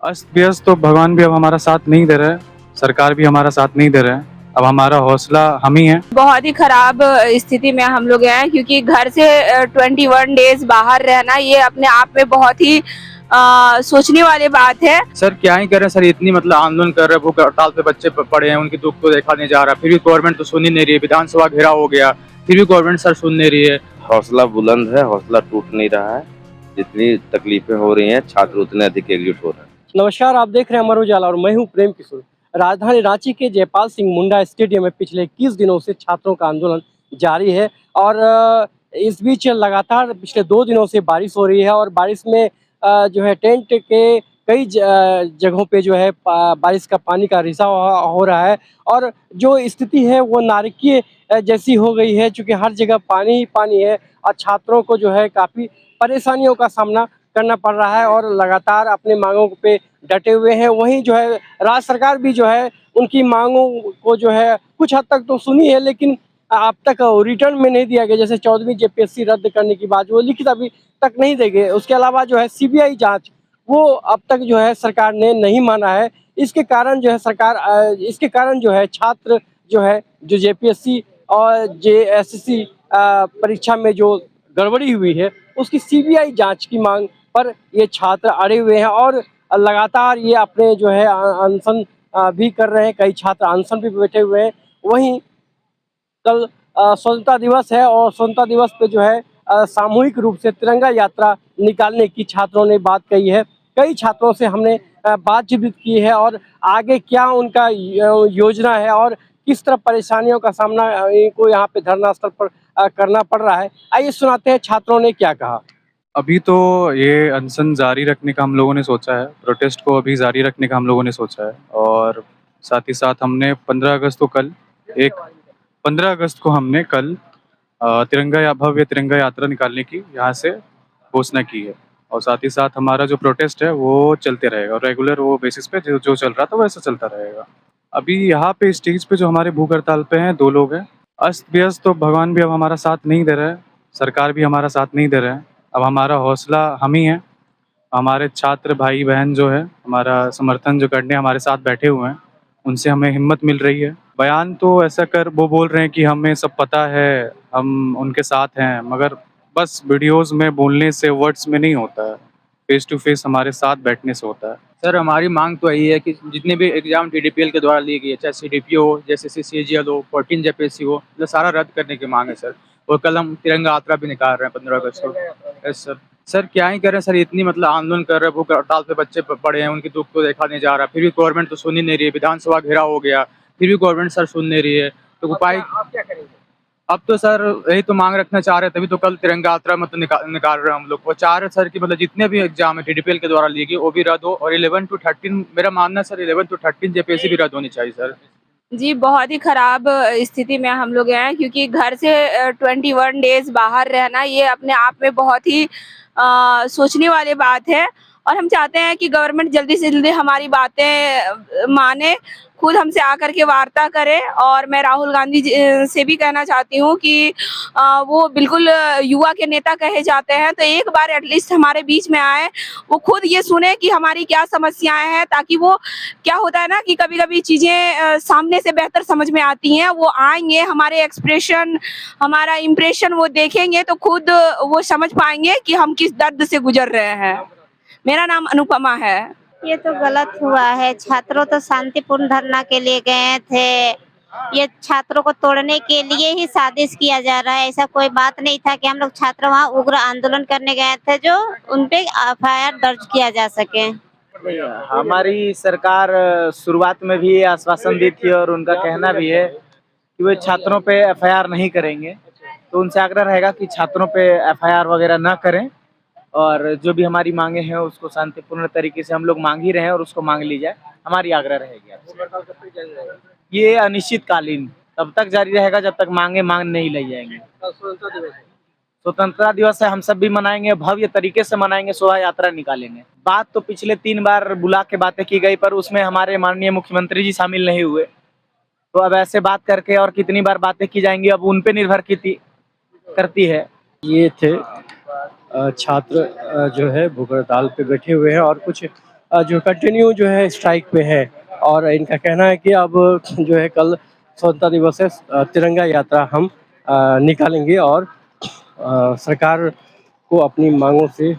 अस्त व्यस्त तो भगवान भी अब हमारा साथ नहीं दे रहा है, सरकार भी हमारा साथ नहीं दे रहा है। अब हमारा हौसला हम ही हैं। बहुत ही खराब स्थिति में हम लोग हैं, क्योंकि घर से 21 डेज बाहर रहना ये अपने आप में बहुत ही सोचने वाली बात है। सर क्या ही करें सर, इतनी मतलब आंदोलन कर रहे हैं, भूख हड़ताल पे बच्चे पड़े हैं, उनकी दुख तो देखा नहीं जा रहा, फिर भी गवर्नमेंट तो सुन ही नहीं रही है। विधानसभा घेराव हो गया, फिर भी गवर्नमेंट सर सुन नहीं रही है। हौसला बुलंद है, हौसला टूट नहीं रहा है। जितनी तकलीफें हो रही हैं, छात्र उतने अधिक एकजुट हो रहे हैं। नमस्कार, आप देख रहे हैं अमर उजाला और मैं हूं प्रेम किशोर। राजधानी रांची के जयपाल सिंह मुंडा स्टेडियम में पिछले 21 दिनों से छात्रों का आंदोलन जारी है और इस बीच लगातार पिछले 2 दिनों से बारिश हो रही है और बारिश में जो है टेंट के कई जगहों पे जो है बारिश का पानी का रिसाव हो रहा है और जो स्थिति है वो नारकीय जैसी हो गई है, चूँकि हर जगह पानी ही पानी है और छात्रों को जो है काफ़ी परेशानियों का सामना करना पड़ रहा है और लगातार अपनी मांगों पे डटे हुए हैं। वहीं जो है राज्य सरकार भी जो है उनकी मांगों को जो है कुछ हद तक तो सुनी है, लेकिन अब तक रिटर्न में नहीं दिया गया। जैसे 14वीं जेपीएससी रद्द करने की बात, वो लिखित अभी तक नहीं देंगे। उसके अलावा जो है सीबीआई जांच, वो अब तक जो है सरकार ने नहीं माना है। इसके कारण जो है इसके कारण जो है छात्र जो है जो जेपीएससी और जेएसएससी परीक्षा में जो गड़बड़ी हुई है उसकी सीबीआई जांच की मांग पर ये छात्र अड़े हुए हैं और लगातार ये अपने जो है अनशन भी कर रहे हैं। कई छात्र अनशन भी बैठे हुए हैं। वहीं कल स्वतंत्रता दिवस है और स्वतंत्रता दिवस पे जो है सामूहिक रूप से तिरंगा यात्रा निकालने की छात्रों ने बात कही है। कई छात्रों से हमने बातचीत भी की है और आगे क्या उनका योजना है और किस तरह परेशानियों का सामना इनको यहाँ पे धरना स्थल पर करना पड़ रहा है। आइए सुनाते हैं छात्रों ने क्या कहा। अभी तो ये अनशन जारी रखने का हम लोगों ने सोचा है, प्रोटेस्ट को अभी जारी रखने का हम लोगों ने सोचा है और साथ ही साथ हमने 15 अगस्त को हमने कल भव्य तिरंगा यात्रा निकालने की यहाँ से घोषणा की है और साथ ही साथ हमारा जो प्रोटेस्ट है वो चलते रहेगा और रेगुलर वो बेसिस पे जो चल रहा था वैसा चलता रहेगा। अभी यहाँ पे स्टेज पे जो हमारे भूख हड़ताल पे हैं 2 लोग हैं। अस्त व्यस्त तो भगवान भी अब हमारा साथ नहीं दे रहा है, सरकार भी हमारा साथ नहीं दे रहा है। अब हमारा हौसला हम ही हैं। हमारे छात्र भाई बहन जो है हमारा समर्थन जो करने हमारे साथ बैठे हुए हैं, उनसे हमें हिम्मत मिल रही है। बयान तो ऐसा कर वो बोल रहे हैं कि हमें सब पता है, हम उनके साथ हैं, मगर बस वीडियोस में बोलने से, वर्ड्स में नहीं होता है, फेस टू फेस हमारे साथ बैठने से होता है। सर हमारी मांग तो यही है कि जितने भी एग्जाम टीडीपीएल के द्वारा ली गई है, चाहे सीडीपीओ हो, जैसे सीजीएल हो, 14 जेपीएससी हो, मतलब सारा रद्द करने की मांग है सर। और कल हम तिरंगा यात्रा भी निकाल रहे हैं 15 अगस्त को। Yes sir. सर क्या ही करें सर, इतनी मतलब आंदोलन कर रहे हैं, भूख हड़ताल पे बच्चे पड़े हैं, उनकी दुख तो देखा नहीं जा रहा, फिर भी गवर्नमेंट तो सुन ही नहीं रही है। विधानसभा घेराव हो गया, फिर भी गवर्नमेंट सर सुन नहीं रही है। तो उपाय आप क्या करेंगे? अब तो सर यही तो मांग रखना चाह रहे, तभी तो कल तिरंगा यात्रा मतलब निकाल रहे हैं हम लोग। वो चाह रहे सर कि मतलब जितने भी एग्जाम है टीडीपीएल के द्वारा ली गई वो भी रद्द हो और 11 to 13, मेरा मानना है सर 11 to 13 जेपीएससी भी रद्द होनी चाहिए सर। जी, बहुत ही खराब स्थिति में हम लोग हैं, क्योंकि घर से 21 डेज बाहर रहना ये अपने आप में बहुत ही सोचने वाली बात है। और हम चाहते हैं कि गवर्नमेंट जल्दी से जल्दी हमारी बातें माने, खुद हमसे आकर के वार्ता करे। और मैं राहुल गांधी जी से भी कहना चाहती हूँ कि वो बिल्कुल युवा के नेता कहे जाते हैं, तो एक बार एटलीस्ट हमारे बीच में आए, वो खुद ये सुने कि हमारी क्या समस्याएं हैं, ताकि वो, क्या होता है ना कि कभी-कभी चीज़ें सामने से बेहतर समझ में आती हैं। वो आएँगे, हमारे एक्सप्रेशन, हमारा इम्प्रेशन वो देखेंगे तो खुद वो समझ पाएँगे कि हम किस दर्द से गुज़र रहे हैं। मेरा नाम अनुपमा है। ये तो गलत हुआ है। छात्रों तो शांतिपूर्ण धरना के लिए गए थे। ये छात्रों को तोड़ने के लिए ही साजिश किया जा रहा है। ऐसा कोई बात नहीं था कि हम लोग छात्र वहाँ उग्र आंदोलन करने गए थे जो उनपे एफआईआर दर्ज किया जा सके। हमारी सरकार शुरुआत में भी ये आश्वासन दी थी और उनका कहना भी है कि वो छात्रों पे एफआईआर नहीं करेंगे। तो उनसे आग्रह रहेगा कि छात्रों पे एफआईआर वगैरह ना करें और जो भी हमारी मांगे हैं उसको शांतिपूर्ण तरीके से हम लोग मांग ही रहे हैं और उसको मांग ली जाए, हमारी आग्रह रहेगी आपसे। ये अनिश्चितकालीन तब तक जारी रहेगा जब तक मांग नहीं ली जाएंगी। स्वतंत्रता दिवस है, हम सब भी मनाएंगे, भव्य तरीके से मनाएंगे, शोभा यात्रा निकालेंगे। बात तो पिछले 3 बार बुला के बातें की गई पर उसमें हमारे माननीय मुख्यमंत्री जी शामिल नहीं हुए। तो अब ऐसे बात करके और कितनी बार बातें की जाएंगी, अब उन पे निर्भर करती है। ये थे छात्र जो है भूख हड़ताल पे बैठे हुए हैं और कुछ जो कंटिन्यू जो है स्ट्राइक पे है और इनका कहना है कि अब जो है कल स्वतंत्रता दिवस है, तिरंगा यात्रा हम निकालेंगे और सरकार को अपनी मांगों से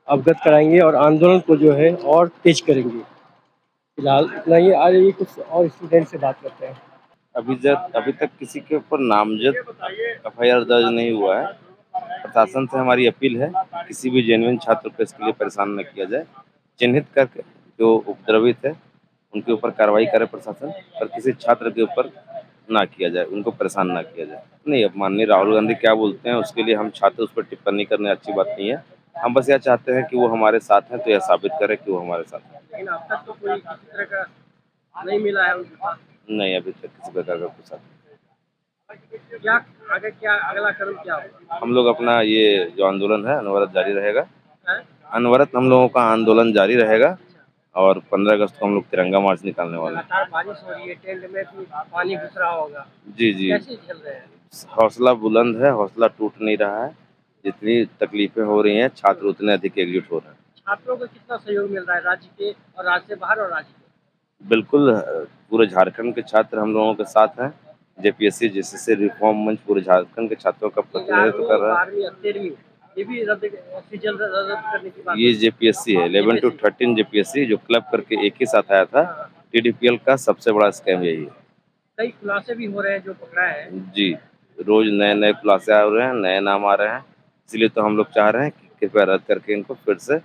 अवगत कराएंगे और आंदोलन को जो है और तेज करेंगे। फिलहाल इतना ही। आइए कुछ और स्टूडेंट से बात करते हैं। अभी तक किसी के ऊपर नामजद एफआईआर दर्ज नहीं हुआ है। प्रशासन से हमारी अपील है किसी भी जेन्युइन छात्र को इसके लिए परेशान न किया जाए। चिन्हित करके जो उपद्रवित है उनके ऊपर कार्रवाई करे प्रशासन, पर किसी छात्र के ऊपर ना किया जाए, उनको परेशान ना किया जाए। नहीं, अब माननीय राहुल गांधी क्या बोलते हैं उसके लिए हम छात्र उस पर टिप्पणी करने अच्छी बात नहीं है। हम बस यह चाहते हैं कि वो हमारे साथ हैं तो यह साबित करे कि वो हमारे साथ हैं। लेकिन अब तक तो कोई किसी तरह का नहीं मिला है उनके पास। नहीं, अभी तक किसी प्रकार का कुछ क्या आगे, क्या अगला कदम क्या होगा? हम लोग अपना ये जो आंदोलन है अनवरत जारी रहेगा। है? अनवरत हम लोगों का आंदोलन जारी रहेगा और 15 अगस्त को हम लोग तिरंगा मार्च निकालने वाले हैं। लगातार बारिश हो रही है, टेंट में भी पानी घुस रहा होगा, जी जी, कैसे झेल रहे हैं? हौसला बुलंद है, हौसला टूट नहीं रहा है। जितनी तकलीफें हो रही हैं छात्र उतने अधिक एकजुट हो रहे हैं। छात्रों को कितना सहयोग मिल रहा है राज्य के और राज्य से बाहर और राज्य के? बिल्कुल, पूरे झारखंड के छात्र हम लोगों के साथ हैं। जेपीएससी जेसीसी रिफॉर्म मंच पूरे झारखंड के छात्रों का प्रतिनिधित्व कर रहा है। 12वीं और 13वीं ये भी ऑफिशियल रद्द करने की बात ये जेपीएससी है 11 to 13 जेपीएससी जो क्लब करके एक ही साथ आया था। टीडीपीएल का सबसे बड़ा स्कैम यही है। कई खुलासे भी हो रहे हैं जो पकड़ा है। जी, रोज नए नए खुलासे आ रहे हैं, नए नाम आ रहे हैं। इसलिए तो हम लोग चाह रहे हैं कि कृपया रद्द करके इनको फिर से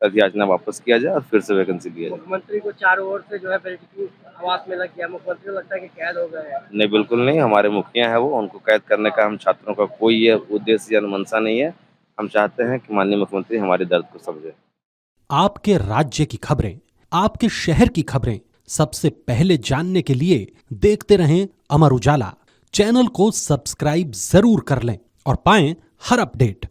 अधियाचना वापस किया जाए और फिर से वैकेंसी दिया जाए। मुख्यमंत्री को चारों ओर से जो है आवास में लग गया, मुख्यमंत्री को लगता है कि कैद हो गए हैं। नहीं, बिल्कुल नहीं, हमारे मुखिया हैं वो, उनको कैद करने का हम छात्रों का कोई ये उद्देश्य या मंशा नहीं है। हम चाहते हैं कि माननीय मुख्यमंत्री हमारे दर्द को समझे। आपके राज्य की खबरें, आपके शहर की खबरें सबसे पहले जानने के लिए देखते रहें अमर उजाला। चैनल को सब्सक्राइब जरूर कर लें और पाएं हर अपडेट।